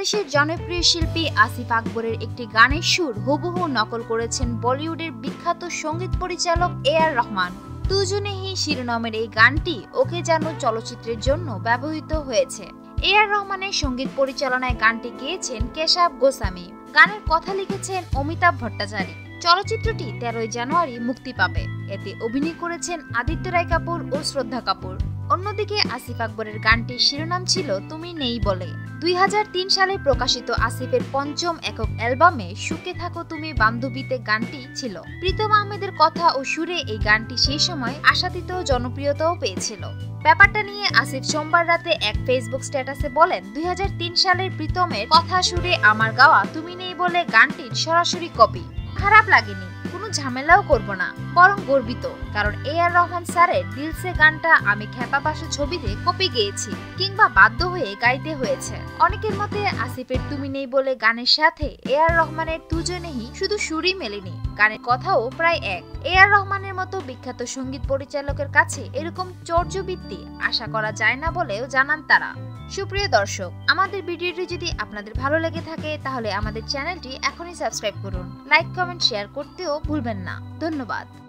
বাংলাদেশের জনপ্রিয় শিল্পী আসিফ আকবরের একটি গানের সুর হুবহু নকল করেছেন বলিউডের বিখ্যাত সঙ্গীত পরিচালক এ.আর রহমান। দুজনে হি শিরোনামের এই গানটি ওকে জানো চলচ্চিত্রের জন্য ব্যবহৃত হয়েছে। এ.আর রহমানের সঙ্গীত পরিচালনায় গানটি গেয়েছেন কেশব গোস্বামী। গানের কথা লিখেছেন অমিতাভ ভট্টাচার্য। চলচ্চিত্রটি 13 জানুয়ারি মুক্তি পাবে। এতে অভিনয় করেছেন আদিত্য রায় কাপুর ও শ্রদ্ধা কাপুর। অন্যদিকে আসিফ আকবরের গানটির শিরোনাম ছিল তুমি নেই বলে। 2003 সালে প্রকাশিত আসিফের পঞ্চম একক অ্যালবামে সুখে থাকো তুমি বান্ধবীতে গানটি ছিল। প্রীতম আহমেদের কথা ও সুরে এই গানটি সেই সময় আশাতীত জনপ্রিয়তাও পেয়েছিল। ব্যাপারটা নিয়ে আসিফ সোমবার রাতে এক ফেসবুক স্ট্যাটাসে বলেন, 2003 সালের প্রীতমের কথা সুরে আমার গাওয়া তুমি নেই বলে গানটির সরাসরি কপি। খারাপ লাগেনি, কোনো ঝামেলাও করব না, বরং গর্বিত, কারণ এ.আর রহমান স্যারের দিলসে গানটা আমি খেপা বাসা ছবিতে কপি গেয়েছি কিংবা বাধ্য হয়ে গাইতে হয়েছে। অনেকের মতে আসিফের তুমি নেই বলে গানের সাথে এ.আর রহমানের দুজনেই শুধু সুরই মেলেনি, গানের কথাও প্রায় এক। এ.আর রহমানের মতো বিখ্যাত সঙ্গীত পরিচালকের কাছে এরকম চর্যবৃত্তি আশা করা যায় না বলেও জানান তারা। সুপ্রিয় দর্শক, আমাদের ভিডিওটি যদি আপনাদের ভালো লেগে থাকে তাহলে আমাদের চ্যানেলটি এখনই সাবস্ক্রাইব করুন। লাইক, কমেন্ট, শেয়ার করতেও ভুলবেন না। ধন্যবাদ।